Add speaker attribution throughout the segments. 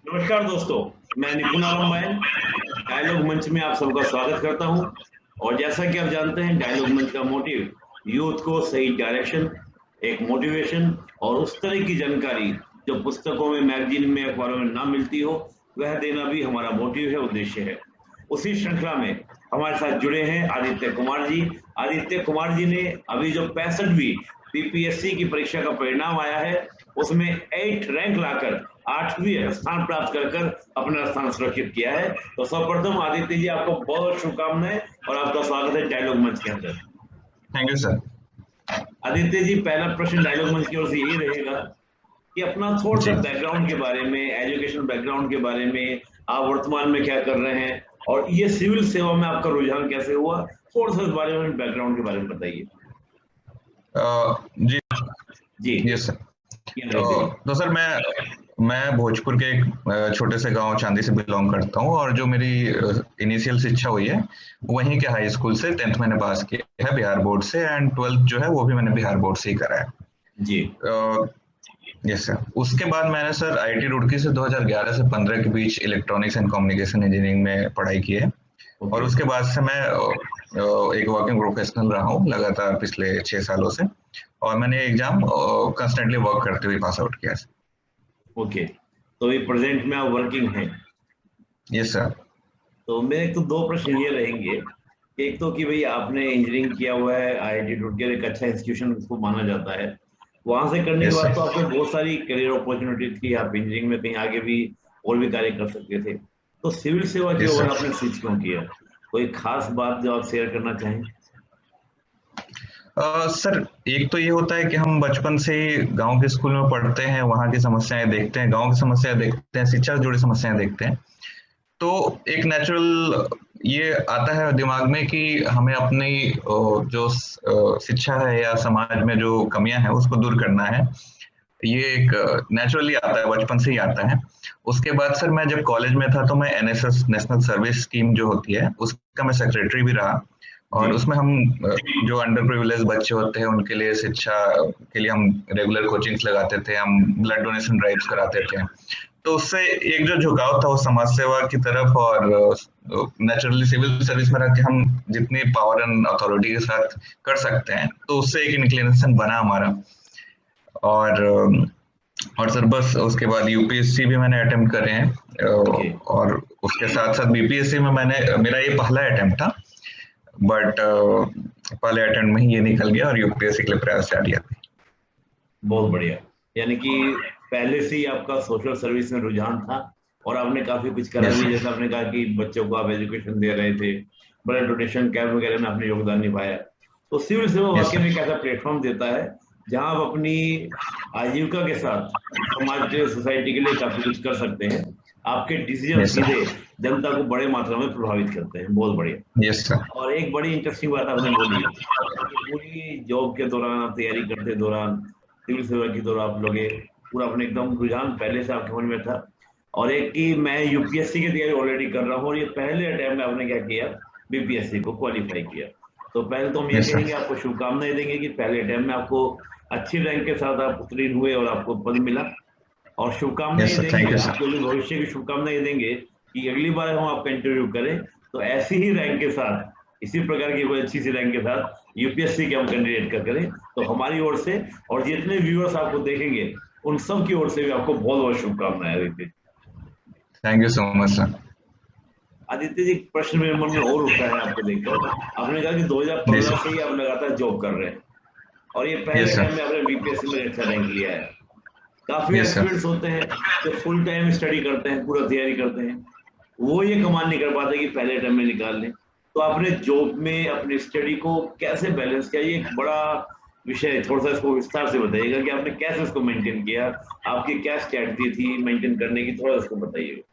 Speaker 1: नमस्कार दोस्तों, मैं निपुण आलम डायलॉग मंच में आप सबका स्वागत करता हूं। और जैसा कि आप जानते हैं, डायलॉग मंच का मोटिव यूथ को सही डायरेक्शन, एक मोटिवेशन और उस तरह की जानकारी जो पुस्तकों में, मैगजीन में, अखबारों में ना मिलती हो, वह देना भी हमारा मोटिव है, उद्देश्य है। उसी श्रृंखला में हमारे साथ जुड़े हैं आदित्य कुमार जी। आदित्य कुमार जी ने अभी जो 65वीं बीपीएससी की परीक्षा का परिणाम आया है, उसमें 8 रैंक लाकर 8वीं स्थान प्राप्त कर अपना स्थान सुरक्षित किया है। तो सर्वप्रथम आदित्य जी, आपको बहुत शुभकामनाएं और आपका स्वागत है डायलॉग मंच के अंदर।
Speaker 2: Thank you sir.
Speaker 1: Aditya ji, पहला प्रश्न डायलॉग मंच की ओर से यही रहेगा कि अपना थोड़ा सा
Speaker 2: जी
Speaker 1: बैकग्राउंड के बारे में, एजुकेशन बैकग्राउंड के बारे में, आप वर्तमान में क्या कर रहे हैं और ये सिविल सेवा में आपका रुझान कैसे हुआ, थोड़ा सा इस बारे में, बैकग्राउंड के बारे में बताइए।
Speaker 2: जी
Speaker 1: जी,
Speaker 2: यस सर।
Speaker 1: आदित्य जी।
Speaker 2: तो सर मैं भोजपुर के एक छोटे से गांव चांदी से बिलोंग करता हूं, और जो मेरी इनिशियल शिक्षा हुई है वहीं के हाई स्कूल से 10th मैंने पास किया है बिहार बोर्ड से, एंड 12th जो है वो भी मैंने बिहार बोर्ड से ही करा
Speaker 1: जी।
Speaker 2: है। Yes sir. उसके बाद मैंने सर आईआईटी रुड़की से 2011 से 15 के बीच इलेक्ट्रॉनिक्स एंड कम्युनिकेशन इंजीनियरिंग में पढ़ाई की है। और
Speaker 1: ओके।
Speaker 2: उसके बाद से मैं एक वर्किंग प्रोफेशनल रहा हूँ लगातार पिछले 6 सालों से, और मैंने एग्जाम कंस्टेंटली वर्क करते हुए पास आउट किया है।
Speaker 1: ओके, तो ये प्रेजेंट में आप वर्किंग हैं।
Speaker 2: Yes sir.
Speaker 1: तो मेरे तो दो प्रश्न ये रहेंगे। एक तो कि भाई आपने इंजीनियरिंग किया हुआ है, आईआईटी रुड़की एक अच्छा इंस्टीट्यूशन उसको माना जाता है। वहां से करने के
Speaker 2: यस
Speaker 1: बाद
Speaker 2: सर।
Speaker 1: तो आपको बहुत सारी करियर अपॉर्चुनिटी थी, आप इंजीनियरिंग में कहीं आगे भी और भी कार्य कर सकते थे। तो सिविल सेवा की
Speaker 2: यस
Speaker 1: ओर
Speaker 2: सर।
Speaker 1: आपने स्विच क्यों किया? कोई खास बात जो आप शेयर करना चाहें?
Speaker 2: सर, एक तो ये होता है कि हम बचपन से ही गांव के स्कूल में पढ़ते हैं, वहाँ की समस्याएं देखते हैं, गांव की समस्याएं देखते हैं, शिक्षा से जुड़ी समस्याएं देखते हैं। तो एक नेचुरल ये आता है दिमाग में कि हमें अपनी जो शिक्षा है या समाज में जो कमियां हैं उसको दूर करना है। ये एक नेचुरली आता है, बचपन से ही आता है। उसके बाद सर मैं जब कॉलेज में था तो मैं एनएसएस नेशनल सर्विस स्कीम जो होती है उसका मैं सेक्रेटरी भी रहा।
Speaker 1: जी।
Speaker 2: और उसमें हम जो अंडर प्रिविलेज बच्चे होते हैं उनके लिए शिक्षा के लिए हम रेगुलर कोचिंग्स लगाते थे, हम ब्लड डोनेशन ड्राइव्स कराते थे। तो उससे एक जो झुकाव था वो समाज सेवा की तरफ, और नेचुरली सिविल सर्विस में रह के हम जितनी पावर एंड अथॉरिटी के साथ कर सकते हैं, तो उससे एक इंक्लिनेशन बना हमारा। और और सर बस उसके बाद यूपीएससी भी मैंने अटेम्प्ट करे हैं।
Speaker 1: ओके।
Speaker 2: और उसके साथ साथ बीपीएससी में मैंने, मेरा ये पहला अटेम्प्ट था, बट पहले अटेम्प्ट में ही ये निकल गया और यूपीएससी के लिए प्रयास जारी है।
Speaker 1: बहुत बढ़िया। यानी कि पहले से ही आपका सोशल सर्विस में रुझान था और आपने काफी कुछ करा
Speaker 2: यस
Speaker 1: भी,
Speaker 2: सर।
Speaker 1: जैसे आपने कहा कि बच्चों को आप एजुकेशन दे रहे थे, ब्लड डोनेशन कैंप वगैरह में आपने योगदान निभाया। तो सिविल सेवा
Speaker 2: यस
Speaker 1: वाकई में
Speaker 2: सर।
Speaker 1: एक ऐसा प्लेटफॉर्म देता है जहां आप अपनी आजीविका के साथ समाज के लिए, सोसाइटी के लिए काफी कुछ कर सकते हैं। आपके डिसीजन
Speaker 2: यस सर।
Speaker 1: सीधे जनता को बड़े मात्रा में प्रभावित करते हैं। बहुत बढ़िया।
Speaker 2: Yes sir.
Speaker 1: और एक बड़ी इंटरेस्टिंग बात आपने बोली कि पूरी जॉब के दौरान, आप तैयारी करते दौरान, सिविल सेवा की तरफ आप लोगे, पूरा अपने एकदम रुझान पहले से आपके मन में था। और एक कि मैं यूपीएससी की तैयारी ऑलरेडी कर रहा हूँ और ये पहले अटैम्प्ट में आपने क्या किया, बीपीएससी को क्वालिफाई किया। तो पहले तो हम ये
Speaker 2: यस सर।
Speaker 1: कहेंगे, आपको शुभकामनाएं देंगे कि पहले अटैम्प्ट में आपको अच्छी रैंक के साथ आप उत्तीर्ण हुए और आपको पद मिला। और शुभकामनाएं
Speaker 2: यस
Speaker 1: ये
Speaker 2: सर। थैंक
Speaker 1: देंगे,
Speaker 2: यू
Speaker 1: आपके
Speaker 2: सर।
Speaker 1: लिए भविष्य की शुभकामनाएं ये देंगे कि अगली बार हम आपका इंटरव्यू करें तो ऐसी ही रैंक के साथ, इसी प्रकार की कोई अच्छी सी रैंक के साथ यूपीएससी के हम कैंडिडेट का करें। तो हमारी ओर से और जितने व्यूअर्स आपको देखेंगे उन सब की ओर से भी आपको बहुत बहुत शुभकामनाएं Aditya.
Speaker 2: Thank you so much sir.
Speaker 1: Aditya ji, प्रश्न मेरे मन में और उठा है आपको देखकर। आपने कहा कि
Speaker 2: जी
Speaker 1: 2015 से
Speaker 2: सर।
Speaker 1: ही आप लगातार जॉब कर रहे हैं और ये
Speaker 2: यस
Speaker 1: पहले टाइम
Speaker 2: सर।
Speaker 1: में आपने बीपीएससी में अच्छा रैंक लिया है। काफी
Speaker 2: यस सर।
Speaker 1: एस्पिरेंट्स होते हैं जो फुल टाइम स्टडी करते हैं, पूरा तैयारी करते हैं, वो ये कमाल नहीं कर पाते कि पहले टाइम में निकाल लें। तो आपने जॉब में अपनी स्टडी को कैसे बैलेंस किया? ये एक बड़ा विषय है, थोड़ा सा इसको विस्तार से बताइएगा कि आपने कैसे इसको मेंटेन किया, आपकी क्या स्ट्रेटजी थी मेंटेन करने की, थोड़ा इसको बताइए।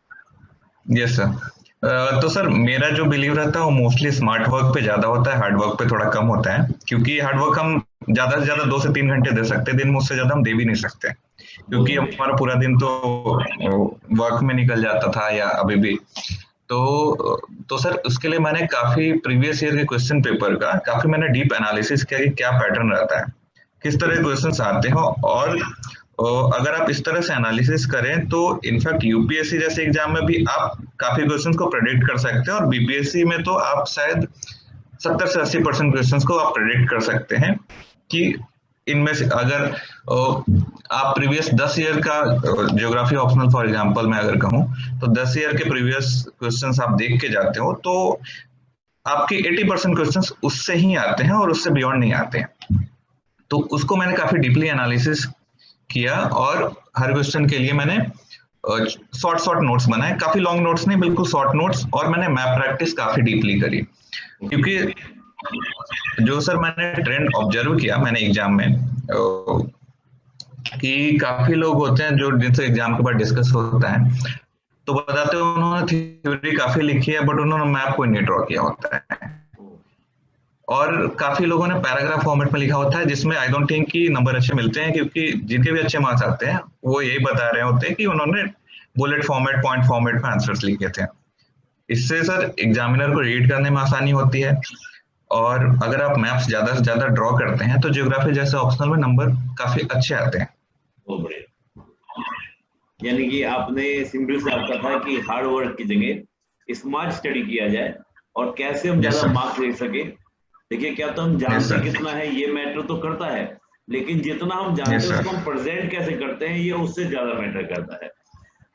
Speaker 2: Yes sir. तो सर मेरा जो बिलीव रहता है वो मोस्टली स्मार्ट वर्क पे ज्यादा होता है, हार्ड वर्क पे थोड़ा कम होता है, क्योंकि हार्ड वर्क हम ज्यादा से ज्यादा 2 से 3 घंटे दे सकते हैं दिन में, उससे ज्यादा हम दे भी नहीं सकते,
Speaker 1: बहुत
Speaker 2: क्योंकि
Speaker 1: बढ़िया।
Speaker 2: हमारा पूरा दिन तो वर्क में निकल जाता था या अभी भी। तो सर उसके लिए मैंने काफी प्रीवियस ईयर के क्वेश्चन पेपर का काफी मैंने डीप एनालिसिस किया कि क्या पैटर्न रहता है, किस तरह के क्वेश्चंस आते हैं, और अगर आप इस तरह से एनालिसिस करें तो इनफैक्ट यूपीएससी जैसे एग्जाम में भी आप काफी क्वेश्चंस को प्रेडिक्ट कर सकते हैं, और बीपीएससी में तो आप शायद 70 से 80% क्वेश्चंस को आप प्रेडिक्ट कर सकते हैं कि इनमें से अगर आप प्रीवियस 10 ईयर का ज्योग्राफी ऑप्शनल फॉर एग्जांपल मैं अगर कहूं तो 10 ईयर के प्रीवियस क्वेश्चंस आप देख के जाते हो तो आपके 80% क्वेश्चंस उससे ही आते हैं और उससे बियॉन्ड नहीं आते हैं। तो उसको मैंने काफी डीपली एनालिसिस किया और हर क्वेश्चन के लिए मैंने शॉर्ट नोट्स बनाए, काफी लॉन्ग नोट्स नहीं, बिल्कुल शॉर्ट नोट्स, और मैंने मैप प्रैक्टिस काफी डीपली करी। क्योंकि जो सर मैंने ट्रेंड ऑब्जर्व किया मैंने एग्जाम में कि काफी लोग होते हैं जो जिनसे एग्जाम के बाद डिस्कस होता है तो बताते हैं उन्होंने थ्योरी काफी लिखी है बट उन्होंने मैप कोई नहीं ड्रॉ किया होता है, और काफी लोगों ने पैराग्राफ फॉर्मेट में लिखा होता है जिसमें आई डोंट थिंक कि नंबर अच्छे मिलते हैं, क्योंकि जिनके भी अच्छे मार्क्स आते हैं वो यही बता रहे होते हैं कि उन्होंने बुलेट फॉर्मेट पॉइंट फॉर्मेट में आंसर्स लिखे थे। इससे सर एग्जामिनर को रीड करने में आसानी होती है, और अगर आप मैप्स ज्यादा से ज्यादा ड्रॉ करते हैं तो ज्योग्राफी जैसे ऑप्शनल में नंबर काफी अच्छे आते हैं।
Speaker 1: बहुत बढ़िया। यानी कि आपने सिंपल से आपका था कि हार्ड वर्क की जगह स्मार्ट स्टडी किया जाए और कैसे हम ज्यादा मार्क्स ले सके। देखिए क्या तो हम जानते कितना है ये मैटर तो करता है, लेकिन जितना हम जानते हैं उसको हम प्रेजेंट कैसे करते हैं ये उससे ज्यादा मैटर करता है।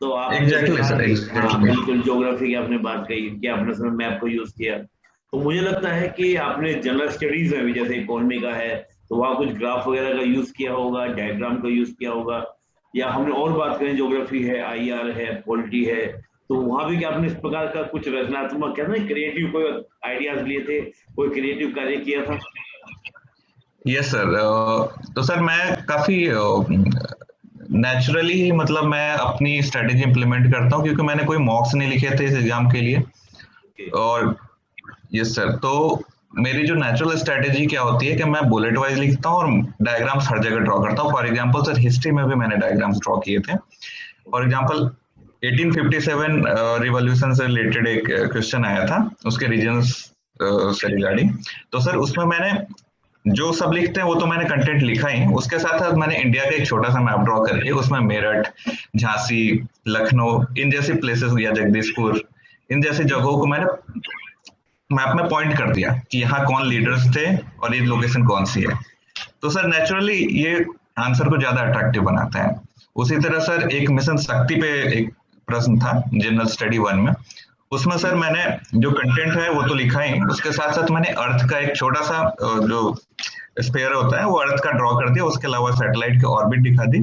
Speaker 1: तो आप बिल्कुल ज्योग्राफी की आपने बात कही कि आपने उसमें मैप को यूज किया, तो मुझे लगता है कि आपने जनरल स्टडीज में भी जैसे इकोनॉमी का है तो वहाँ कुछ ग्राफ वगैरह का यूज किया होगा, डायग्राम का यूज किया होगा, या हमने और बात करें ज्योग्राफी है, आईआर है, पॉलिटी है, तो वहां भी क्या आपने इस प्रकार का कुछ रचनात्मक क्या ना क्रिएटिव कोई आइडियाज लिए थे, कोई क्रिएटिव कार्य किया था?
Speaker 2: यस सर, तो सर मैं काफी नेचुरली ही मतलब मैं अपनी स्ट्रेटेजी इंप्लीमेंट करता हूँ, क्योंकि मैंने कोई मॉक्स नहीं लिखे थे इस एग्जाम के लिए। और यस सर, तो मेरी जो नेचुरल स्ट्रेटेजी क्या होती है कि मैं बुलेट वाइज लिखता हूँ और डायग्राम्स हर जगह ड्रॉ करता हूँ। फॉर एग्जांपल सर हिस्ट्री में भी मैंने डायग्राम्स ड्रॉ किए थे। फॉर एग्जांपल 1857 रिवॉल्यूशन से रिलेटेड एक क्वेश्चन आया था, उसके रीजन्स से रिगार्डिंग, तो सर उसमें मैंने जो सब लिखते हैं वो तो मैंने कंटेंट लिखा ही, उसके साथ साथ मैंने इंडिया का एक छोटा सा मैप ड्रॉ करके उसमें मेरठ, झांसी, लखनऊ इन जैसी प्लेसेस या जगदीशपुर इन जैसी जगहों को मैंने मैप में पॉइंट कर दिया कि यहाँ कौन लीडर्स थे और ये लोकेशन कौन सी है। तो सर नेचुरली ये आंसर को ज्यादा अट्रैक्टिव बनाता है। उसी तरह सर एक मिशन शक्ति पे एक प्रश्न था जनरल स्टडी 1 में, उसमें सर मैंने जो कंटेंट है वो तो लिखा ही, उसके साथ साथ मैंने अर्थ का एक छोटा सा जो स्फीयर होता है वो अर्थ का ड्रॉ कर दिया, उसके अलावा सैटेलाइट की ऑर्बिट दिखा दी,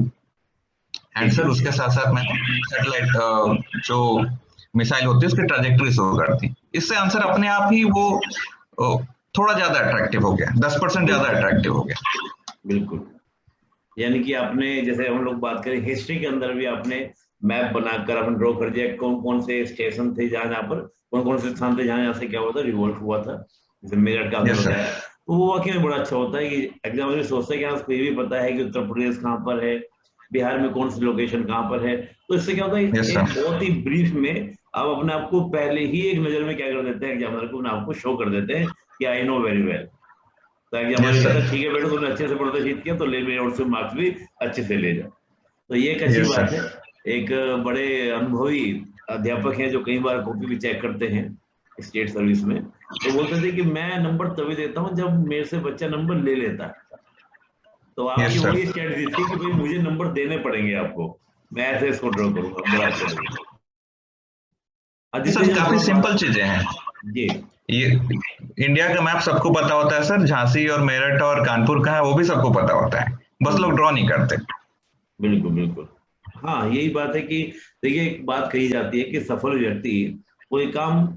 Speaker 2: एंड सर उसके साथ साथ मैंने सैटेलाइट जो मिसाइल होती है उसकी ट्रैजेक्टरी शो कर दी। इससे आंसर अपने आप ही वो थोड़ा ज्यादा अट्रैक्टिव हो गया, 10% ज्यादा अट्रैक्टिव हो गया।
Speaker 1: बिल्कुल, यानी कि आपने जैसे हम लोग बात करें हिस्ट्री के अंदर भी आपने मैप बनाकर आपने ड्रॉ कर दिया कौन कौन से स्टेशन थे जहाँ पर कौन कौन से स्थान थे जहाँ से क्या हुआ था, रिवोल्ट हुआ था, जैसे मेरठ का बताया। तो वो वाकई में बड़ा अच्छा होता है कि एग्जामिनर सोचता है कि उसको ये भी पता है कि उत्तर प्रदेश कहाँ पर है, बिहार में कौन सी लोकेशन कहाँ पर है। तो इससे क्या होता है बहुत ही ब्रीफ में आप अपने आप को पहले ही एक नजर में क्या कर देते हैं, एग्जामिनर को अपने आप को शो कर देते हैं कि आई नो वेरी वेल। तो एग्जामिनर कहता है ठीक है बेटा तुमने अच्छे से प्रदर्शित किया तो ले मेरे और से मार्क्स भी अच्छे से ले जाओ। तो ये एक अच्छी बात है। एक बड़े अनुभवी अध्यापक हैं जो कई बार कॉपी भी चेक करते हैं स्टेट सर्विस में, तो बोलते थे कि मैं नंबर तभी देता हूँ जब मेरे से बच्चा नंबर ले लेता है। तो आपकी वही स्ट्रेटजी थी कि भाई मुझे नंबर देने पड़ेंगे आपको, मैं ऐसे इसको ड्रॉ करूंगा, बड़ा अच्छा लगेगा।
Speaker 2: काफी सिंपल चीजें हैं
Speaker 1: जी। ये
Speaker 2: इंडिया का मैप सबको पता होता है सर, झांसी और मेरठ और कानपुर कहाँ है वो भी सबको पता होता है, बस लोग ड्रॉ नहीं करते।
Speaker 1: बिल्कुल बिल्कुल, हाँ यही बात है कि देखिए एक बात कही जाती है कि सफल व्यक्ति कोई काम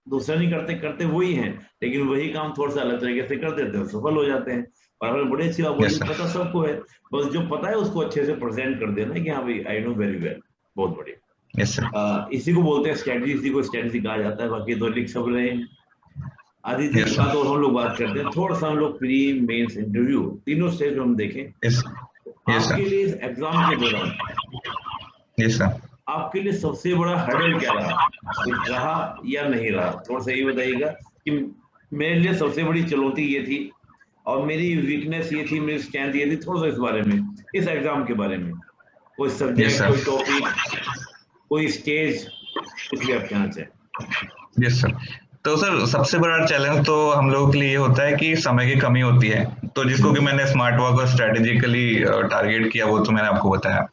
Speaker 1: दूसरा नहीं करते, करते वही हैं, लेकिन वही काम थोड़ा सा अलग तरीके से कर देते हैं, सफल हो जाते हैं। और हमें बड़ी अच्छी बात पता सबको है, बस जो पता है उसको अच्छे से प्रेजेंट कर देना कि हाँ भाई आई नो वेरी वेल। बहुत बढ़िया। इसी को बोलते हैं स्ट्रेटजी, इसी को स्ट्रेटजी कहा जाता है, बाकी तो लिख सब रहे हैं। आदि की बात और हम लोग बात करते हैं, थोड़ा सा हम लोग प्री मेंस इंटरव्यू तीनों स्टेज में हम देखें। आपके लिए इस एग्जाम के दौरान आपके लिए सबसे बड़ा हर्डल क्या रहा या नहीं रहा? थोड़ा सा ये बताइएगा कि मेरे लिए सबसे बड़ी चुनौती ये थी और मेरी वीकनेस ये थी, मेरी स्ट्रेंथ ये थी, थोड़ा सा इस बारे में, इस एग्जाम के बारे में, कोई
Speaker 2: Yes,
Speaker 1: सब्जेक्ट,
Speaker 2: sir.
Speaker 1: कोई टॉपिक, कोई स्टेज, कुछ भी आप कहना चाहें।
Speaker 2: Yes sir. तो सर सबसे बड़ा चैलेंज तो हम लोगों के लिए ये होता है कि समय की कमी होती है, तो जिसको कि मैंने स्मार्ट वर्क और स्ट्रेटेजिकली टारगेट किया, वो तो मैंने आपको बताया।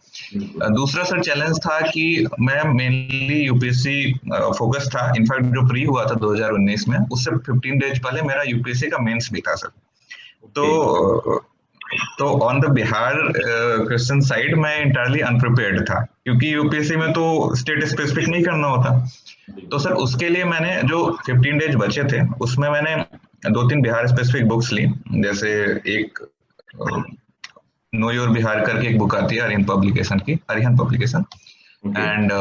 Speaker 2: दूसरा सर चैलेंज था कि मैं मेनली यूपीएससी फोकस था। इनफैक्ट जो प्री हुआ था 2019 में, उससे 15 डेज पहले मेरा यूपीएससी का मेंस भी था सर। तो on the Bihar question side मैं इंटायरली अनप्रिपेयर्ड था, क्योंकि यूपीएससी में तो स्टेट स्पेसिफिक नहीं करना होता। तो सर उसके लिए मैंने जो 15 डेज बचे थे, उसमें मैंने 2-3 बिहार स्पेसिफिक बुक्स ली। जैसे एक नो योर बिहार करके एक बुक आती है अरिहंत पब्लिकेशन, एंड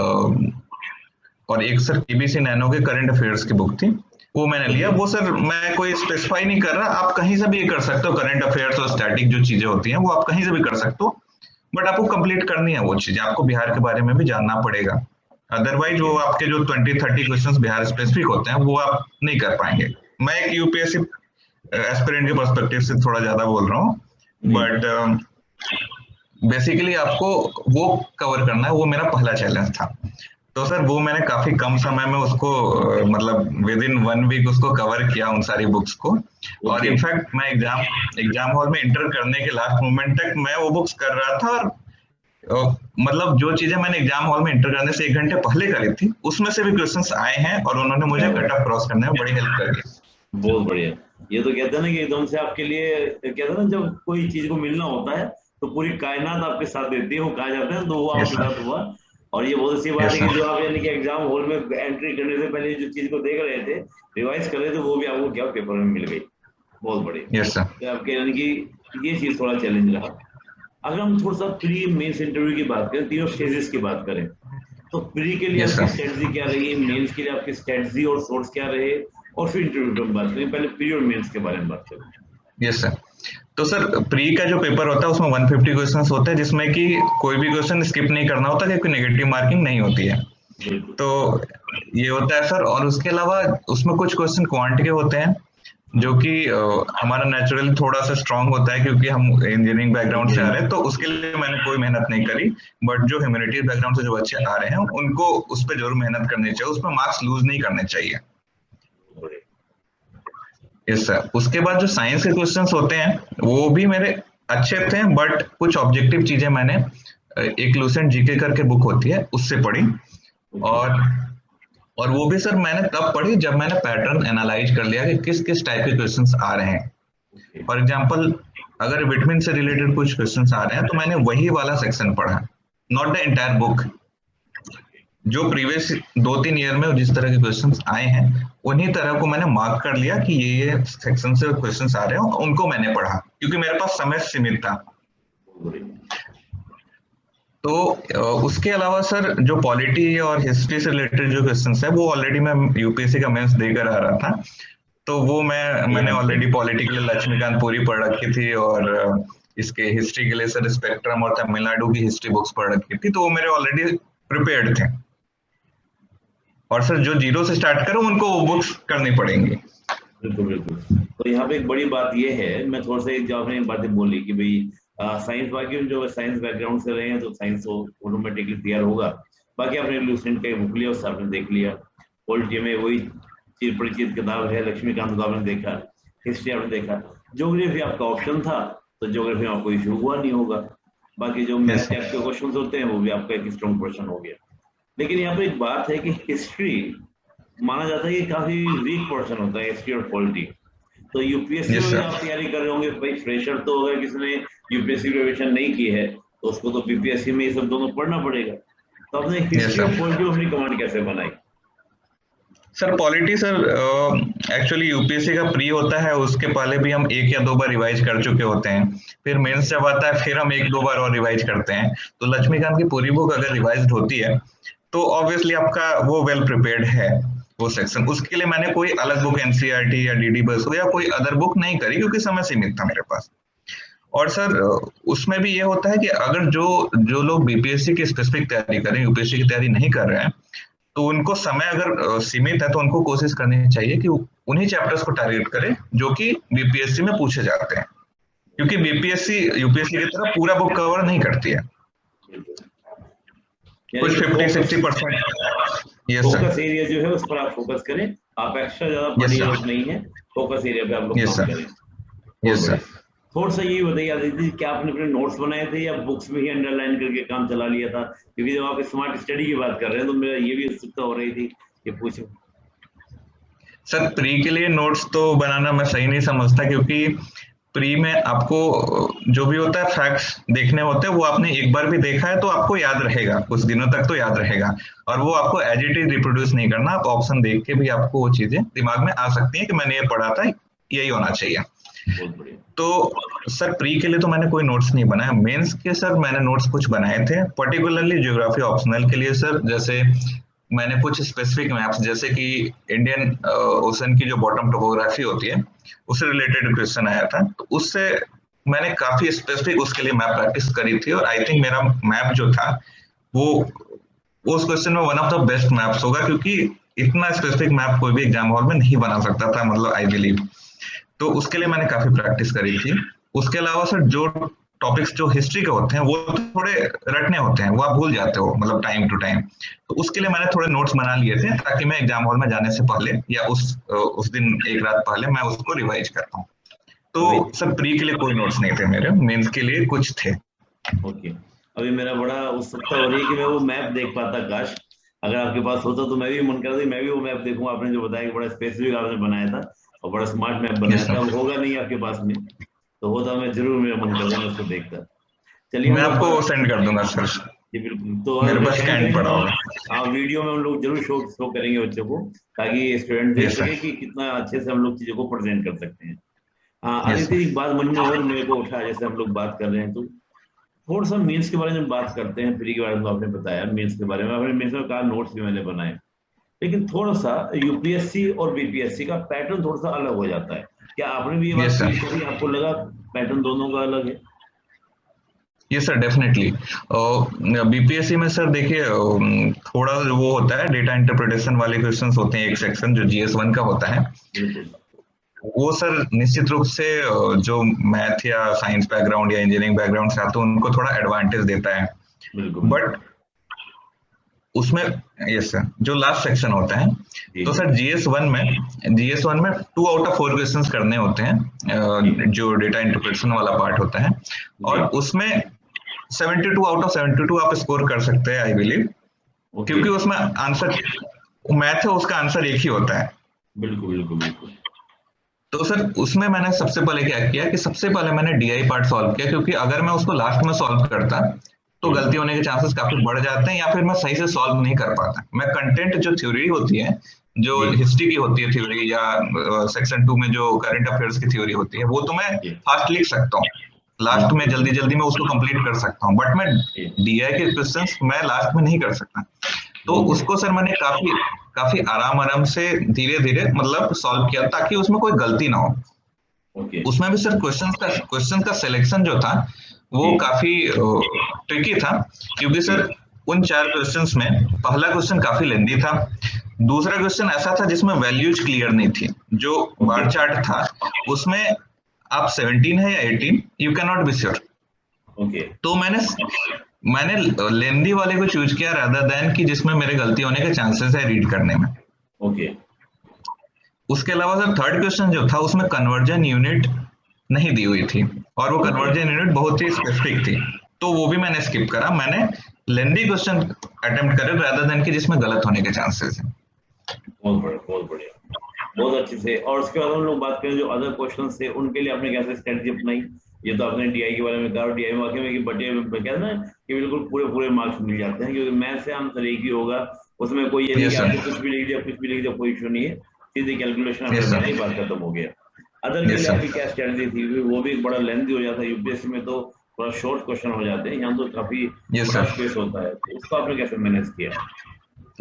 Speaker 2: और एक सर केबीसी नैनो के करंट अफेयर्स की बुक थी, वो मैंने लिया। वो सर मैं कोई स्पेसिफाई नहीं कर रहा, आप कहीं से भी ये कर सकते हो। करंट अफेयर्स और स्टैटिक जो चीजें होती हैं वो आप कहीं से भी कर सकते हो, बट आपको कंप्लीट करनी है वो चीजें, आपको बिहार के बारे में भी जानना पड़ेगा। अदरवाइज वो आपके जो 20-30 क्वेश्चंस बिहार स्पेसिफिक होते हैं वो आप नहीं कर पाएंगे। मैं एक यूपीएससी एस्पिरेंट के पर्सपेक्टिव से थोड़ा ज्यादा बोल रहा हूँ, बट बेसिकली आपको वो कवर करना है, वो मेरा पहला चैलेंज था। तो सर वो मैंने काफी कम समय में उसको मतलब विद इन 1 वीक उसको कवर किया, उन सारी बुक्स को। और इनफैक्ट मैं एग्जाम हॉल में एंटर करने के लास्ट मोमेंट तक मैं वो बुक्स कर रहा था, और मतलब जो चीजें मैंने एग्जाम हॉल में एंटर करने से 1 घंटे पहले करी थी, उसमें से भी क्वेश्चंस आए हैं और उन्होंने मुझे कट ऑफ क्रॉस करने में बड़ी हेल्प करी।
Speaker 1: बहुत बढ़िया। ये तो कहते हैं ना कि एकदम से आपके लिए, कहते हैं ना जब कोई चीज को मिलना होता है तो पूरी कायनात आपके साथ देती है, वो कहा जाता है, तो वो आपके साथ हुआ। और ये बहुत अच्छी बात है कि जो आप यानी कि एग्जाम हॉल में एंट्री करने से पहले जो चीज को देख रहे थे, रिवाइज कर रहे थे, वो भी आपको क्या पेपर में मिल गई। बहुत बढ़िया।
Speaker 2: Yes sir.
Speaker 1: तो आपके यानी कि ये चीज थोड़ा चैलेंज रहा। अगर हम थोड़ा सा प्री मेंस इंटरव्यू की बात करें, तीनों स्टेजेस की बात करें, तो प्री के लिए आपकी स्ट्रेटजी क्या रही, मेंस के लिए आपकी स्ट्रेटजी और सोर्स क्या रहे, और फिर इंटरव्यू की बात करें। पहले प्री और मेंस के बारे में बात करें।
Speaker 2: Yes sir. तो सर प्री का जो पेपर होता है उसमें 150 क्वेश्चंस होते हैं, जिसमें कि कोई भी क्वेश्चन स्किप नहीं करना होता, क्योंकि नेगेटिव मार्किंग नहीं होती है। तो ये होता है सर। और उसके अलावा उसमें कुछ क्वेश्चन क्वांट के होते हैं, जो कि हमारा नेचुरली थोड़ा सा स्ट्रांग होता है, क्योंकि हम इंजीनियरिंग बैकग्राउंड से आ रहे हैं, तो उसके लिए मैंने कोई मेहनत नहीं करी। बट जो ह्यूमैनिटीज बैकग्राउंड से जो बच्चे आ रहे हैं, उनको उस पर जरूर मेहनत करनी चाहिए, उसमें मार्क्स लूज नहीं करने चाहिए। Yes sir. उसके बाद जो साइंस के क्वेश्चंस होते हैं वो भी मेरे अच्छे थे, बट कुछ ऑब्जेक्टिव चीजें मैंने एक लूसेंट जीके करके बुक होती है उससे पढ़ी। और वो भी सर मैंने तब पढ़ी जब मैंने पैटर्न एनालाइज कर लिया कि किस किस टाइप के क्वेश्चंस आ रहे हैं। फॉर एग्जांपल, अगर विटामिन से रिलेटेड कुछ क्वेश्चंस आ रहे हैं तो मैंने वही वाला सेक्शन पढ़ा, नॉट द एंटायर बुक। जो प्रीवियस 2-3 ईयर में जिस तरह के क्वेश्चंस आए हैं, उन्हीं तरह को मैंने मार्क कर लिया कि ये सेक्शन से क्वेश्चंस आ रहे हैं, उनको मैंने पढ़ा, क्योंकि मेरे पास समय सीमित था। तो उसके अलावा सर जो पॉलिटी और हिस्ट्री से रिलेटेड जो क्वेश्चंस है, वो ऑलरेडी मैं यूपीएससी का मेंस देकर आ रहा था, तो वो मैंने ऑलरेडी पॉलिटी के लिए लक्ष्मीकांत पूरी पढ़ रखी थी, और इसके हिस्ट्री के लिए सर स्पेक्ट्रम और तमिलनाडु की हिस्ट्री बुक्स पढ़ रखी थी, तो वो मेरे ऑलरेडी प्रिपेयर्ड थे। और सर जो जीरो से स्टार्ट करो उनको वो बुक्स करनी पड़ेंगी।
Speaker 1: बिल्कुल बिल्कुल। तो यहाँ पे एक बड़ी बात ये है, मैं थोड़ा सा जो आपने बातें बोली कि भाई साइंस, बाकी जो साइंस बैकग्राउंड से रहे हैं तो साइंस तो ऑटोमेटिकली तैयार होगा। बाकी आपने लूसेंट का बुक लिया, उससे आपने देख लिया। पॉलिटी में वही चीज परिचित किताब है, लक्ष्मीकांत को आपने देखा, हिस्ट्री आपने देखा, ज्योग्राफी आपका ऑप्शन था, तो ज्योग्राफी में आपको इशू हुआ नहीं होगा। बाकी जो मैथ टाइप के क्वेश्चन होते हैं वो भी आपका एक स्ट्रॉन्ग क्वेश्चन हो गया। लेकिन यहाँ पे एक बात है कि हिस्ट्री माना जाता है कि काफी वीक पोर्शन होता है, हिस्ट्री और पॉलिटी। तो यूपीएससी में आप तैयारी कर रहे होंगे, भाई फ्रेशर तो अगर किसी ने यूपीएससी ग्रेजुएशन नहीं की है तो उसको तो बीपीएससी में ये सब दोनों पढ़ना पड़ेगा। तो आपने हिस्ट्री और पॉलिटी अपनी कमांड कैसे बनाई?
Speaker 2: Sir polity sir actually UPSC का प्री होता है, उसके पहले भी हम 1 या 2 बार रिवाइज कर चुके होते हैं। फिर मेंस जब आता है फिर हम 1-2 बार और रिवाइज करते हैं। तो लक्ष्मीकांत की पूरी बुक अगर रिवाइज होती है तो ऑब्वियसली आपका वो वेल प्रिपेयर्ड है वो सेक्शन। उसके लिए मैंने कोई अलग बुक एनसीईआरटी या डीडी बस या कोई अदर बुक नहीं करी, क्योंकि समय सीमित था मेरे पास। और सर उसमें भी ये होता है कि अगर जो लोग बीपीएससी की स्पेसिफिक तैयारी करें, यूपीएससी की तैयारी नहीं कर रहे हैं, तो उनको समय अगर सीमित है तो उनको कोशिश करनी चाहिए कि उन्हीं चैप्टर्स को टारगेट करें जो कि बीपीएससी में पूछे जाते हैं, क्योंकि बीपीएससी यूपीएससी की तरह पूरा बुक कवर नहीं करती है, कुछ 50-60%। यस सर,
Speaker 1: फोकस एरिया जो है उस पर आप फोकस करें, आप एक्स्ट्रा ज्यादा
Speaker 2: यस
Speaker 1: पढ़ने की
Speaker 2: सर,
Speaker 1: जरूरत नहीं है, फोकस एरिया पे आप लोग
Speaker 2: यस
Speaker 1: काम
Speaker 2: सर,
Speaker 1: करें।
Speaker 2: Yes sir.
Speaker 1: थोड़ा सा ये बताइए आदित्य, क्या आपने अपने नोट्स बनाए थे या बुक्स में ही अंडरलाइन करके काम चला लिया था? क्योंकि जब आप स्मार्ट स्टडी की बात कर रहे हैं तो मेरा ये भी उत्सुकता हो रही थी कि पूछूं।
Speaker 2: सर प्री के लिए नोट्स तो बनाना मैं सही नहीं समझता, क्योंकि प्री में आपको जो भी होता है फैक्ट्स देखने होते हैं, वो आपने एक बार भी देखा है तो आपको याद रहेगा, कुछ दिनों तक तो याद रहेगा, और वो आपको एज इट इज रिप्रोड्यूस नहीं करना। आप ऑप्शन देख के भी आपको वो चीजें दिमाग में आ सकती हैं कि मैंने ये पढ़ा था, यही होना चाहिए।
Speaker 1: बहुत बढ़िया।
Speaker 2: तो सर प्री के लिए तो मैंने कोई नोट्स नहीं बनाया। मेंस के सर मैंने नोट्स कुछ बनाए थे, पर्टिकुलरली ज्योग्राफी ऑप्शनल के लिए सर। जैसे मैंने कुछ स्पेसिफिक मैप्स, जैसे कि इंडियन ओशन की जो बॉटम टोपोग्राफी होती है उससे रिलेटेड क्वेश्चन आया था, तो उससे मैंने काफी स्पेसिफिक उसके लिए मैप प्रैक्टिस करी थी, और आई थिंक मेरा मैप जो था वो उस क्वेश्चन में one of the best maps होगा, क्योंकि इतना स्पेसिफिक मैप कोई भी एग्जाम हॉल में नहीं बना सकता था, मतलब आई बिलीव। तो उसके लिए मैंने काफी प्रैक्टिस करी थी। उसके अलावा सर जो टॉपिक्स जो हिस्ट्री के होते हैं वो थोड़े रटने होते हैं, वो आप भूल जाते हो मतलब टाइम टू टाइम, तो उसके लिए मैंने थोड़े नोट्स बना लिए थे, ताकि मैं एग्जाम हॉल में जाने से पहले या उस दिन एक रात पहले मैं उसको रिवाइज कर पाऊँ। तो सर प्री के लिए कोई नोट्स नहीं थे मेरे, मेंस के लिए कुछ थे।
Speaker 1: ओके, अभी मेरा बड़ा उत्सुकता हो रही है कि मैं वो मैप देख पाता। काश अगर आपके पास होता तो मैं भी मन करता मैं भी वो मैप देखूं। आपने जो बताया कि बड़ा स्पेसिफिक आपने बनाया था और बड़ा स्मार्ट मैप बनाया था, अब होगा नहीं आपके पास में, तो होता मैं जरूर, मेरा मन करता मैं उसको देखता। चलिए हम
Speaker 2: मैं
Speaker 1: लोग
Speaker 2: आपको सेंड कर दूंगा सर,
Speaker 1: जी बिल्कुल, तो
Speaker 2: मेरे
Speaker 1: अगर
Speaker 2: पास
Speaker 1: सेंड
Speaker 2: स्कैन
Speaker 1: करेंगे
Speaker 2: पड़ा
Speaker 1: तो
Speaker 2: होगा।
Speaker 1: हाँ वीडियो में हम लोग जरूर शो करेंगे बच्चों को, ताकि स्टूडेंट देख
Speaker 2: यस सर,
Speaker 1: सके कि कितना अच्छे से हम लोग चीजों को प्रेजेंट कर सकते हैं।
Speaker 2: यस
Speaker 1: आदित्य, एक बात मन में और मेरे को उठा, जैसे हम लोग बात कर रहे हैं तो थोड़ा सा मेंस के बारे में बात करते हैं। फ्री के बारे में तो आपने बताया, मेंस के बारे में आपने मेंस में कहा, नोट्स भी मैंने बनाए, लेकिन थोड़ा सा यूपीएससी और बीपीएससी का पैटर्न थोड़ा सा अलग हो जाता है। क्या आपने भी ये बात
Speaker 2: यस
Speaker 1: फील
Speaker 2: सर,
Speaker 1: करी? आपको लगा पैटर्न दोनों का अलग है?
Speaker 2: Yes sir, definitely. बीपीएससी में सर देखिए थोड़ा वो होता है, डेटा इंटरप्रिटेशन वाले क्वेश्चंस होते हैं, एक सेक्शन जो जीएस 1 का होता है,
Speaker 1: बिल्कुल
Speaker 2: वो सर निश्चित रूप से जो मैथ या साइंस बैकग्राउंड या इंजीनियरिंग बैकग्राउंड से आते हैं उनको थोड़ा एडवांटेज देता है।
Speaker 1: बिल्कुल
Speaker 2: बट
Speaker 1: बिल्कुल।
Speaker 2: उसमें यस सर जो लास्ट सेक्शन होता है,
Speaker 1: जी
Speaker 2: तो
Speaker 1: जी
Speaker 2: सर जीएस 1 में 2 आउट ऑफ 4 क्वेश्चंस करने होते हैं,
Speaker 1: जी
Speaker 2: जो डेटा इंटरप्रिटेशन वाला पार्ट होता है,
Speaker 1: जी।
Speaker 2: और उसमें 72 आउट ऑफ 72 आप स्कोर कर सकते हैं आई बिलीव,
Speaker 1: ओके,
Speaker 2: क्योंकि उसमें आंसर मैथ है, उसका आंसर एक ही होता है।
Speaker 1: बिल्कुल बिल्कुल बिल्कुल।
Speaker 2: तो सर उसमें मैंने सबसे पहले क्या किया कि सबसे पहले मैंने डीआई पार्ट सॉल्व किया, क्योंकि अगर मैं उसको लास्ट में सॉल्व करता तो गलती होने के चांसेस काफी बढ़ जाते हैं, या फिर मैं सही से सॉल्व नहीं कर पाता। मैं कंटेंट जो थ्योरी होती है, जो
Speaker 1: जी
Speaker 2: हिस्ट्री की होती है थ्योरी, या सेक्शन 2 में जो करंट अफेयर्स की थ्योरी होती है, वो तो मैं
Speaker 1: जी
Speaker 2: फास्ट लिख सकता हूँ, लास्ट में जल्दी जल्दी में उसको कंप्लीट कर सकता हूँ, बट मैं
Speaker 1: जी।
Speaker 2: डीआई के क्वेश्चंस मैं लास्ट में नहीं कर सकता। तो
Speaker 1: बहुत बढ़िया।
Speaker 2: उसको सर मैंने काफी काफी आराम आराम से धीरे धीरे मतलब सॉल्व किया, ताकि उसमें कोई गलती ना हो।
Speaker 1: ओके।
Speaker 2: उसमें भी सर क्वेश्चन का सिलेक्शन जो था वो
Speaker 1: जी
Speaker 2: काफी ट्रिकी था, क्योंकि
Speaker 1: जी।
Speaker 2: सर उन 4 क्वेश्चंस में पहला क्वेश्चन काफी लेंदी था, दूसरा क्वेश्चन ऐसा था जिसमें वैल्यूज क्लियर नहीं थी, जो
Speaker 1: ओके
Speaker 2: बार चार्ट था उसमें आप 17 है या 18 you can not be sure.
Speaker 1: Okay.
Speaker 2: तो मैंने लेंदी वाले को चूज किया रादर देन कि जिसमें मेरे गलती होने के चांसेस है रीड करने में।
Speaker 1: ओके।
Speaker 2: उसके अलावा सर थर्ड क्वेश्चन जो था उसमें कन्वर्जन यूनिट नहीं दी हुई थी, और वो
Speaker 1: ओके।
Speaker 2: कन्वर्जन यूनिट बहुत ही स्पेसिफिक थी, तो वो भी मैंने स्किप करा। मैंने लेंदी क्वेश्चन अटेम्प्ट करे रादर देन कि जिसमें गलत होने के चांसेस हैं।
Speaker 1: बहुत बढ़िया बहुत बढ़िया, बहुत अच्छे से। और उसके बाद हम लोग बात करें जो अदर क्वेश्चन थे, उनके लिए आपने कैसे स्ट्रेटजी अपनाई? ये तो आपने डीआई के बारे में कहा, और डीआई में वाकई में कि बटे कहते हैं ना कि बिल्कुल पूरे पूरे मार्क्स मिल जाते हैं, क्योंकि मैथ से आंसर एक ही होगा, उसमें कोई ये नहीं कि
Speaker 2: यस
Speaker 1: आपने
Speaker 2: सर,
Speaker 1: कुछ भी लिख दिया कुछ भी लिख दिया, कोई इशू नहीं है, सीधी कैलकुलेशन आपने
Speaker 2: यस सर,
Speaker 1: बनाई, बात खत्म हो गया। अदर के
Speaker 2: यस
Speaker 1: लिए
Speaker 2: सर,
Speaker 1: आपकी क्या स्ट्रेटजी थी? वो भी बड़ा लेंथी हो जाता है, यूपीएससी में तो थोड़ा शॉर्ट क्वेश्चन हो जाते हैं, यहाँ तो काफी
Speaker 2: यस
Speaker 1: बड़ा
Speaker 2: सर,
Speaker 1: स्पेस होता है, तो उसको आपने कैसे मैनेज किया?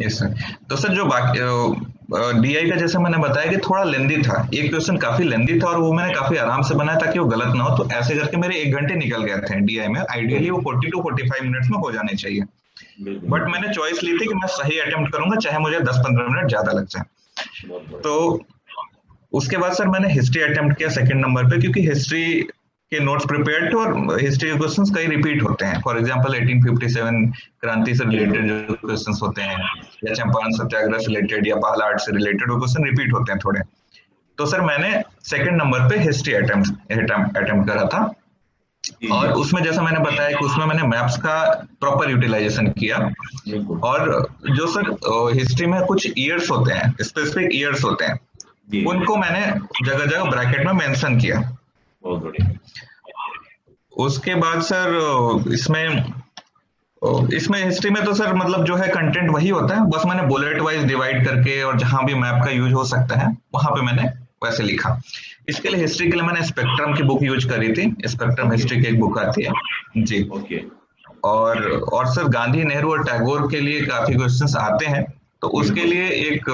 Speaker 2: Yes sir. तो सर जो बाकी डीआई का जैसे मैंने बताया कि थोड़ा लेंदी था, एक क्वेश्चन काफी लेंदी था, और वो मैंने काफी आराम से बनाया ताकि वो गलत ना हो, तो ऐसे करके मेरे 1 घंटे निकल गए थे डीआई में। आइडियली वो 40 to 45 मिनट्स में हो जाने चाहिए।
Speaker 1: बिल्कुल
Speaker 2: बट मैंने चॉइस ली थी कि मैं सही अटेम्प्ट करूंगा चाहे मुझे 10-15 मिनट ज्यादा लग जाए।
Speaker 1: बहुत बढ़िया।
Speaker 2: तो उसके बाद सर मैंने हिस्ट्री अटेम्प्ट किया सेकंड नंबर पे, क्योंकि हिस्ट्री के नोट्स प्रिपेयर्ड थे और हिस्ट्री के क्वेश्चंस कई रिपीट होते हैं। फॉर एग्जांपल 1857 क्रांति से रिलेटेड जो क्वेश्चंस होते हैं, या चंपारण सत्याग्रह से रिलेटेड, या पाल आर्ट से रिलेटेड, वो क्वेश्चन रिपीट होते हैं थोड़े। तो सर मैंने सेकंड नंबर पे हिस्ट्री अटेम्प्ट करा था।
Speaker 1: जी
Speaker 2: और
Speaker 1: जी
Speaker 2: उसमें जैसा मैंने बताया कि उसमें मैंने मैप्स का प्रॉपर यूटिलाइजेशन किया।
Speaker 1: बिल्कुल
Speaker 2: और जो सर हिस्ट्री में कुछ ईयर्स होते हैं, स्पेसिफिक ईयर्स होते हैं,
Speaker 1: जी,
Speaker 2: उनको मैंने जगह जगह ब्रैकेट में मेंशन किया।
Speaker 1: बहुत बढ़िया।
Speaker 2: उसके बाद सर इसमें हिस्ट्री में तो सर मतलब जो है कंटेंट वही होता है, बस मैंने बुलेट वाइज डिवाइड करके और जहां भी मैप का यूज हो सकता है वहां पे मैंने वैसे लिखा। इसके लिए हिस्ट्री के लिए मैंने स्पेक्ट्रम की बुक यूज करी थी। स्पेक्ट्रम
Speaker 1: ओके
Speaker 2: हिस्ट्री की एक बुक आती है जी।
Speaker 1: ओके।
Speaker 2: और सर गांधी, नेहरू और टैगोर के लिए काफी क्वेश्चंस आते हैं, तो उसके
Speaker 1: बिल्कुल
Speaker 2: लिए एक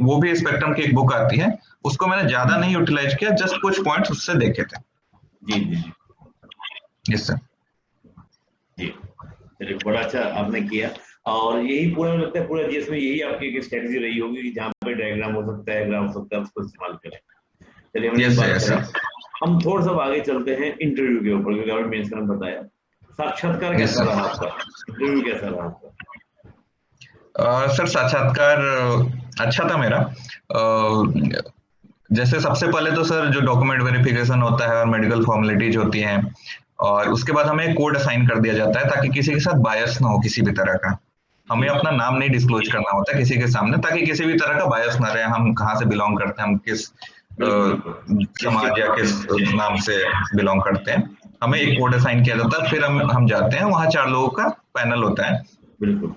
Speaker 2: वो भी स्पेक्ट्रम की एक बुक आती है, उसको मैंने ज्यादा नहीं यूटिलाइज किया, जस्ट कुछ पॉइंट्स उससे देखे थे।
Speaker 1: जी जी
Speaker 2: यस सर।
Speaker 1: जी। चलिए, बड़ा अच्छा आपने किया। और यही पूरा लगता है, पूरा जीएस में यही आपकी एक स्ट्रेटजी रही होगी कि जहाँ पे डायग्राम हो सकता है, ग्राफ हो सकता है, उसको इस्तेमाल करें। चलिए, हमने ये
Speaker 2: यस सर।
Speaker 1: बात
Speaker 2: यस
Speaker 1: करी।
Speaker 2: सर।
Speaker 1: हम थोड़ा सा आगे चलते हैं इंटरव्यू के ऊपर, क्योंकि आपने मेंस का नाम बताया। साक्षात्कार
Speaker 2: यस
Speaker 1: कैसा
Speaker 2: सर।
Speaker 1: रहा आपका? इंटरव्यू कैसा रहा आपका?
Speaker 2: सर साक्षात्कार अच्छा था मेरा। जैसे सबसे पहले तो सर जो डॉक्यूमेंट वेरिफिकेशन होता है और मेडिकल फॉर्मेलिटीज होती हैं, और उसके बाद हमें कोड असाइन कर दिया जाता है ताकि किसी के साथ बायस ना हो किसी भी तरह का।
Speaker 1: जी
Speaker 2: हमें अपना नाम नहीं डिस्क्लोज करना होता है किसी के सामने, ताकि किसी भी तरह का बायस ना रहे, हम कहाँ से बिलोंग करते हैं, हम किस
Speaker 1: बिल्कुल बिल्कुल।
Speaker 2: समाज या किस
Speaker 1: डिस्ट्रिक्ट।
Speaker 2: नाम से बिलोंग करते हैं। हमें
Speaker 1: जी
Speaker 2: एक कोड असाइन किया जाता है, फिर हम जाते हैं वहाँ 4 लोगों का पैनल होता है।
Speaker 1: बिल्कुल।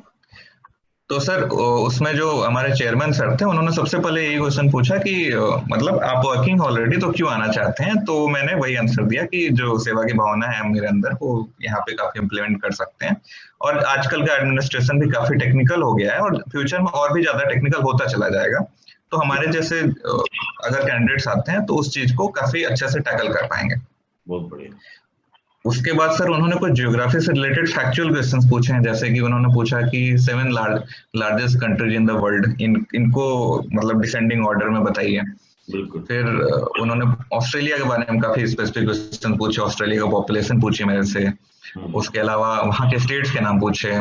Speaker 2: तो सर उसमें जो हमारे चेयरमैन सर थे, उन्होंने सबसे पहले यही क्वेश्चन पूछा कि मतलब आप वर्किंग ऑलरेडी तो क्यों आना चाहते हैं? तो मैंने वही आंसर दिया कि जो सेवा की भावना है मेरे अंदर, वो यहाँ पे काफी इम्प्लीमेंट कर सकते हैं। और आजकल का एडमिनिस्ट्रेशन भी काफी टेक्निकल हो गया है और फ्यूचर में और भी ज्यादा टेक्निकल होता चला जाएगा। तो हमारे जैसे अगर कैंडिडेट्स आते हैं तो उस चीज को काफी अच्छे से टैकल कर पाएंगे।
Speaker 1: बहुत बढ़िया।
Speaker 2: उसके बाद सर उन्होंने कुछ ज्योग्राफी से रिलेटेड फैक्चुअल क्वेश्चंस पूछे हैं, जैसे कि उन्होंने पूछा कि 7 largest countries in the world, इनको मतलब डिसेंडिंग ऑर्डर में बताइए।
Speaker 1: बिल्कुल।
Speaker 2: फिर उन्होंने ऑस्ट्रेलिया के बारे में काफी स्पेसिफिक क्वेश्चन पूछे, ऑस्ट्रेलिया का पॉपुलेशन पूछी मेरे से। उसके अलावा वहाँ के स्टेट्स के नाम पूछे।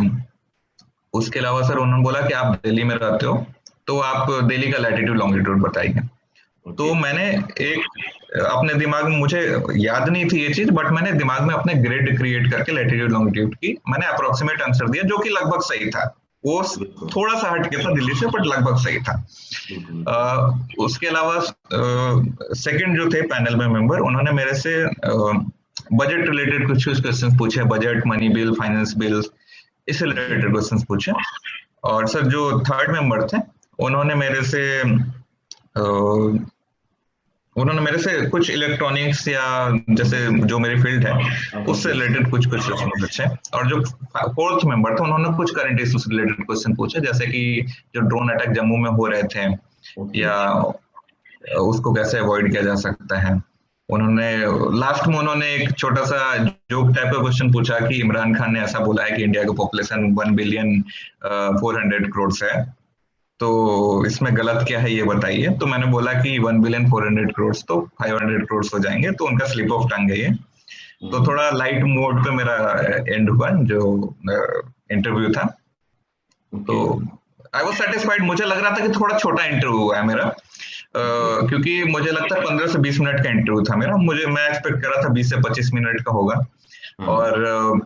Speaker 2: उसके अलावा सर उन्होंने बोला कि आप दिल्ली में रहते हो, तो आप दिल्ली का लैटिट्यूड लॉन्गिट्यूड बताइए।
Speaker 1: ओके
Speaker 2: तो मैंने एक अपने दिमाग में, मुझे याद नहीं थी ये चीज, बट मैंने दिमाग में अपने ग्रिड क्रिएट करके लैटिट्यूड लॉन्गिट्यूड की मैंने अप्रोक्सीमेट आंसर दिया, जो कि लगभग सही था। वो
Speaker 1: बिल्कुल
Speaker 2: थोड़ा सा हट गया था दिल्ली से, बट लगभग सही था।
Speaker 1: बिल्कुल।
Speaker 2: उसके अलावा सेकंड जो थे पैनल में मेंबर, उन्होंने मेरे से बजट रिलेटेड कुछ क्वेश्चंस पूछे, budget, money bill, finance bill, इससे रिलेटेड क्वेश्चंस पूछे। और सर जो थर्ड मेंबर थे, उन्होंने मेरे से कुछ इलेक्ट्रॉनिक्स या जैसे जो मेरी फील्ड है उससे रिलेटेड कुछ क्वेश्चन पूछे। और जो फोर्थ मेंबर था, उन्होंने कुछ करंट इश्यूज रिलेटेड क्वेश्चन पूछे, जैसे कि जो ड्रोन अटैक जम्मू में हो रहे थे, या उसको कैसे अवॉइड किया जा सकता है। उन्होंने लास्ट में एक छोटा सा जोक टाइप का क्वेश्चन पूछा कि इमरान खान ने ऐसा बोला है कि इंडिया की पॉपुलेशन 1 बिलियन 400 करोड़ है, तो इसमें गलत क्या है ये बताइए। तो मैंने बोला कि 1 बिलियन 400 करोड़ तो 500 करोड़ हो जाएंगे, तो उनका स्लिप ऑफ टंग है ये। तो थोड़ा लाइट मोड पे मेरा एंड हुआ जो इंटरव्यू था। तो आई वाज सेटिस्फाइड। मुझे लग रहा था कि थोड़ा छोटा इंटरव्यू हुआ है मेरा, क्योंकि मुझे लगता है 15 से 20 मिनट का इंटरव्यू था मेरा। मैं एक्सपेक्ट कर रहा था 20 से 25 मिनट का होगा। और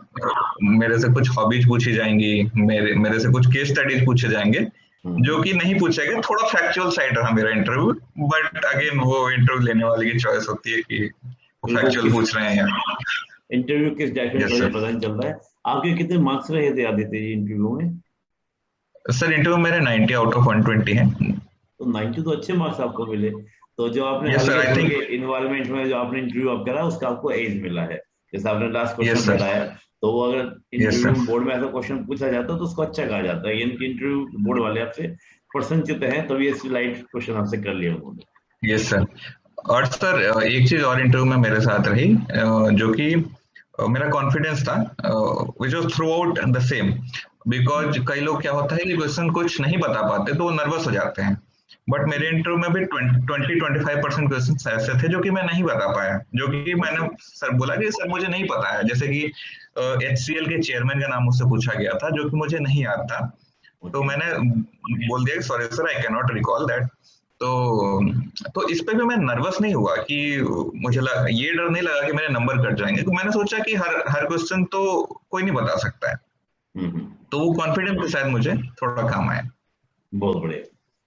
Speaker 2: मेरे से कुछ हॉबीज पूछी जाएंगी, मेरे से कुछ केस स्टडीज पूछे जाएंगे, जो कि नहीं पूछे गए। थोड़ा फैक्चुअल साइड रहा मेरा इंटरव्यू, बट अगेन वो इंटरव्यू लेने वाले की चॉइस होती है कि वो फैक्चुअल पूछ रहे हैं या
Speaker 1: इंटरव्यू किस डायरेक्शन में पता नहीं चल रहा है। आपके कितने मार्क्स रहे थे आदित्य जी इंटरव्यू में?
Speaker 2: सर इंटरव्यू मेरे 90 आउट ऑफ 120 है।
Speaker 1: तो 90 तो अच्छे मार्क्स आपको मिले। तो जो आपने
Speaker 2: Yes, sir, I
Speaker 1: हल्के
Speaker 2: think-
Speaker 1: फुल्के इन्वायरमेंट में जो आपने इंटरव्यू आप करा, उसका आपको एज मिला है। जैसे आपने लास्ट
Speaker 2: Yes,
Speaker 1: क्वेश्चन
Speaker 2: sir.
Speaker 1: बताया, तो वो अगर
Speaker 2: Yes,
Speaker 1: इंटरव्यू
Speaker 2: sir.
Speaker 1: बोर्ड में ऐसा क्वेश्चन पूछा जाता है तो उसको अच्छा कहा जाता है। यानी कि इंटरव्यू बोर्ड वाले आपसे प्रसन्नचित्त हैं, तभी ऐसी लाइट क्वेश्चन आपसे कर लिया उन्होंने।
Speaker 2: Yes sir. और सर एक चीज और इंटरव्यू में मेरे साथ रही, जो कि मेरा कॉन्फिडेंस था which was through out the same, because कई लोग क्या होता है कि क्वेश्चन कुछ नहीं बता पाते तो वो नर्वस हो जाते हैं, बट मेरे इंटरव्यू में भी 20-25% क्वेश्चन ऐसे थे जो कि मैं नहीं बता पाया, जो कि मैंने सर बोला कि सर मुझे नहीं पता है, जैसे कि HCL के चेयरमैन का नाम मुझसे पूछा गया था जो कि मुझे नहीं याद था, तो मैंने बोल दिया sorry sir I can not recall that. तो इस पे भी मैं नर्वस नहीं हुआ कि ये डर नहीं लगा कि मेरे नंबर कट जाएंगे, तो मैंने सोचा कि हर हर क्वेश्चन तो कोई नहीं बता सकता है, तो वो कॉन्फिडेंस शायद मुझे थोड़ा काम आया।
Speaker 1: बहुत बढ़िया,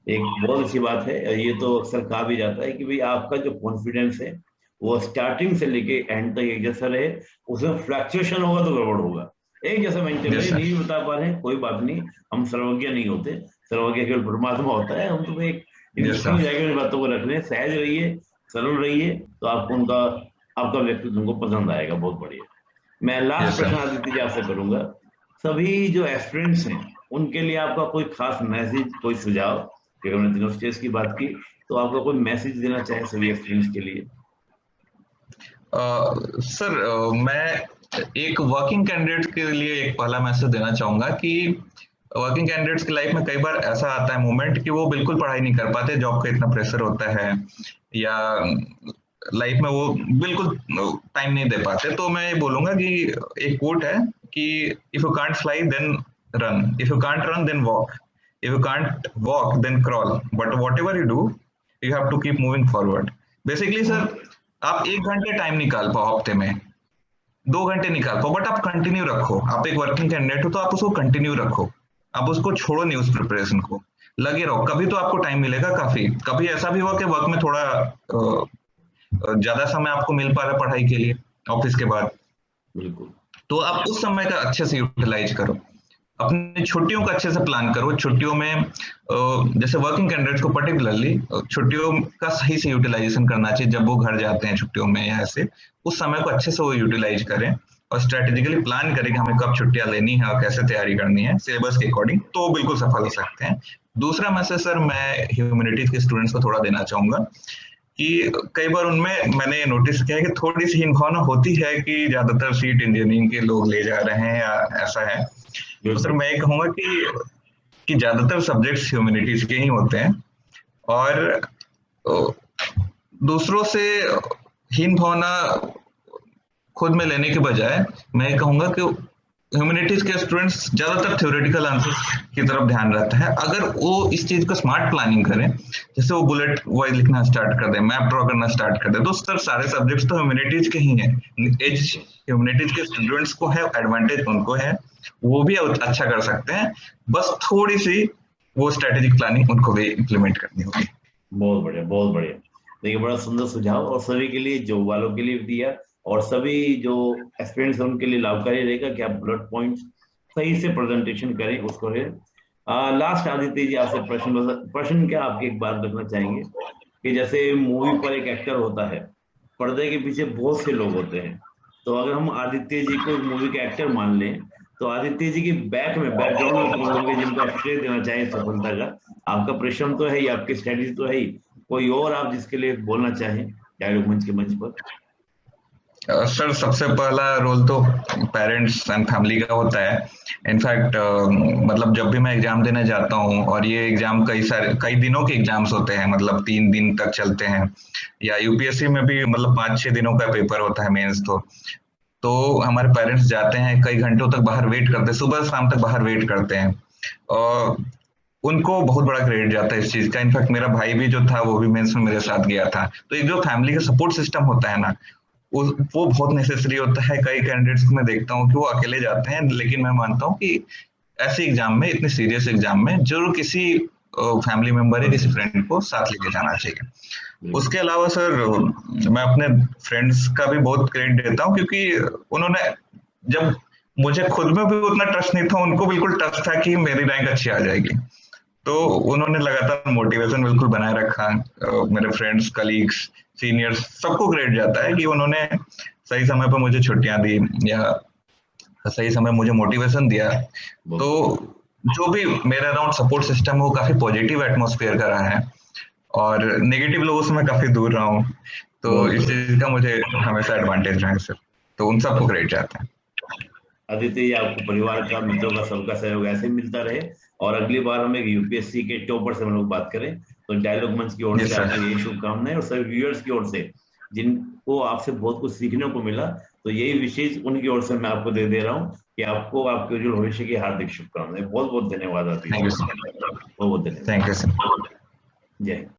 Speaker 1: एक बहुत अच्छी बात है। ये तो अक्सर कहा भी जाता है कि भाई आपका जो कॉन्फिडेंस है वो स्टार्टिंग से लेके एंड तक एक जैसा रहे, उसमें फ्लक्चुएशन होगा तो गड़बड़ होगा। एक जैसा मेंटेन
Speaker 2: Yes,
Speaker 1: रहे,
Speaker 2: sir.
Speaker 1: नहीं बता पा रहे हैं कोई बात नहीं, हम सर्वज्ञ नहीं होते, सर्वज्ञ केवल परमात्मा होता है। हम तुम्हें एक
Speaker 2: Yes, sir.
Speaker 1: इंटरेस्टिंग जाएगा इन बातों को रखने, सहज रहिए, सरल रहिए, तो आपको उनका आपका व्यक्तित्व उनको पसंद आएगा। बहुत बढ़िया। मैं लास्ट
Speaker 2: Yes, sir.
Speaker 1: प्रश्न आदित्य जी आपसे करूंगा, सभी जो एस्पिरेंट्स हैं उनके लिए आपका कोई खास मैसेज, कोई सुझाव, क्योंकि हमने तीनों स्टेज की बात की, तो आपका कोई मैसेज देना चाहे सभी एस्पिरेंट्स के लिए?
Speaker 2: सर मैं एक वर्किंग कैंडिडेट के लिए एक पहला मैसेज देना चाहूंगा कि वर्किंग कैंडिडेट्स की लाइफ में कई बार ऐसा आता है मोमेंट कि वो बिल्कुल पढ़ाई नहीं कर पाते, जॉब का इतना प्रेशर होता है या लाइफ में वो बिल्कुल टाइम नहीं दे पाते, तो मैं ये बोलूंगा कि एक कोट है कि if you can't fly then run, if you can't run then walk, if you can't walk then crawl, but whatever you do you have to keep moving forward. Basically sir आप 1 घंटे time निकाल पाओ हफ्ते में, 2 घंटे निकाल पाओ, but आप कंटिन्यू रखो। आप एक वर्किंग कैंडिडेट हो तो आप उसको कंटिन्यू रखो, आप उसको छोड़ो नहीं, उस प्रिपरेशन को लगे रहो, कभी तो आपको टाइम मिलेगा। काफी कभी ऐसा भी हुआ कि वर्क में थोड़ा ज्यादा समय आपको मिल पा रहा है पढ़ाई के लिए ऑफिस के बाद,
Speaker 1: बिल्कुल।
Speaker 2: तो आप उस समय का अच्छे से यूटिलाइज करो, अपनी छुट्टियों का अच्छे से प्लान करो। छुट्टियों में जैसे वर्किंग कैंडिडेट्स को पर्टिकुलरली छुट्टियों का सही से यूटिलाइजेशन करना चाहिए, जब वो घर जाते हैं छुट्टियों में या ऐसे, उस समय को अच्छे से वो यूटिलाइज करें और स्ट्रेटेजिकली प्लान करें कि हमें कब छुट्टियां लेनी है और कैसे तैयारी करनी है सिलेबस के अकॉर्डिंग, तो बिल्कुल सफल हो सकते हैं। दूसरा मैसेज सर मैं ह्यूमैनिटीज के स्टूडेंट्स को थोड़ा देना चाहूंगा कि कई बार उनमें मैंने ये नोटिस किया है कि थोड़ी सी हीन भावना होती है कि ज्यादातर सीट इंजीनियरिंग के लोग ले जा रहे हैं या ऐसा है, तो सर मैं ये कहूंगा कि ज्यादातर सब्जेक्ट्स ह्यूमैनिटीज के ही होते हैं, और दूसरों से हीन भावना खुद में लेने के बजाय मैं ये कहूंगा कि ह्यूमैनिटीज के स्टूडेंट्स ज्यादातर थ्योरेटिकल आंसर की तरफ ध्यान रहता है। अगर वो इस चीज को स्मार्ट प्लानिंग करें, जैसे वो बुलेट वाइज लिखना स्टार्ट कर दे, मैप ड्रॉ करना स्टार्ट कर दे, तो सर सारे सब्जेक्ट्स तो ह्यूमैनिटीज के ही हैं। एज ह्यूमैनिटीज के स्टूडेंट्स को है, एडवांटेज उनको है, वो भी अच्छा कर सकते हैं, बस थोड़ी सी वो स्ट्रेटेजिक प्लानिंग उनको भी इम्प्लीमेंट करनी होगी।
Speaker 1: बहुत बढ़िया, बहुत बढ़िया। देखिए बड़ा सुंदर सुझाव, और सभी के लिए, जॉब वालों के लिए भी दिया, और सभी जो एक्सपीरियंस है उनके लिए लाभकारी रहेगा कि आप बुलेट पॉइंट्स सही से प्रेजेंटेशन करें उसको है। लास्ट आदित्य जी आपसे प्रश्न क्या आपकी एक बात रखना चाहेंगे कि जैसे मूवी पर एक एक्टर होता है, पर्दे के पीछे बहुत से लोग होते हैं, तो अगर हम आदित्य जी को मूवी के एक्टर मान लें, तो आदित्य जी की बैकग्राउंड में कौन होंगे जिनको आप श्रेय देना चाहें सफलता का? आपका परिश्रम तो है ही, आपकी स्ट्रेटेजी तो है ही, कोई और आप जिसके लिए बोलना चाहें डायलॉग मंच के मंच पर?
Speaker 2: सर सबसे पहला रोल तो पेरेंट्स एंड फैमिली का होता है। इनफैक्ट मतलब जब भी मैं एग्जाम देने जाता हूँ, और ये एग्जाम कई दिनों के एग्जाम्स होते हैं, मतलब 3 दिन तक चलते हैं, या यूपीएससी में भी मतलब 5-6 दिनों का पेपर होता है मेंस, तो हमारे पेरेंट्स जाते हैं, कई घंटों तक बाहर वेट करते हैं, सुबह शाम तक बाहर वेट करते हैं, और उनको बहुत बड़ा क्रेडिट जाता है इस चीज का। इनफैक्ट मेरा भाई भी जो था वो भी मेंस में मेरे साथ गया था, तो एक जो फैमिली का सपोर्ट सिस्टम होता है ना, वो बहुत नेसेसरी होता है। कई कैंडिडेट्स को मैं देखता हूँ कि वो अकेले जाते हैं, लेकिन मैं मानता हूँ कि ऐसे एग्जाम में, इतने सीरियस एग्जाम में जरूर किसी फैमिली मेंबर या किसी फ्रेंड को साथ लेके जाना चाहिए। उसके अलावा सर मैं अपने फ्रेंड्स का भी बहुत क्रेडिट देता हूँ, क्योंकि उन्होंने, जब मुझे खुद में भी उतना ट्रस्ट नहीं था, उनको बिल्कुल ट्रस्ट था कि मेरी रैंक अच्छी आ जाएगी, तो उन्होंने लगातार मोटिवेशन बिल्कुल बनाए रखा। मेरे फ्रेंड्स, कलीग्स, सीनियर्स, सबको क्रेडिट जाता है कि उन्होंने सही समय पर मुझे छुट्टियां दी या सही समय मुझे मोटिवेशन दिया। तो जो भी मेरे अराउंड सपोर्ट सिस्टम है वो काफी पॉजिटिव एटमॉस्फेयर का रहा है, और नेगेटिव लोगों से मैं काफी दूर रहा हूँ, तो इस चीज का मुझे हमेशा एडवांटेज रहा है सर। तो उन सबको क्रेडिट जाता है।
Speaker 1: आदित्य, आपको परिवार का, मित्रों का, सबका सहयोग ऐसे मिलता रहे, और अगली बार हम एक यूपीएससी के टॉपर से हम लोग बात करें। तो डायलॉग मंच की ओर
Speaker 2: Yes,
Speaker 1: से
Speaker 2: sir.
Speaker 1: आपको यही शुभकामनाएं, और सभी व्यूअर्स की ओर से जिनको आपसे बहुत कुछ सीखने को मिला, तो यही विशेष उनकी ओर से मैं आपको दे रहा हूँ कि आपको आपके उज्जवल भविष्य की हार्दिक शुभकामनाएं। बहुत बहुत धन्यवाद आदित्य,
Speaker 2: थैंक यू सर।
Speaker 1: बहुत बहुत धन्यवाद।
Speaker 2: Thank you sir.
Speaker 1: जय हिंद।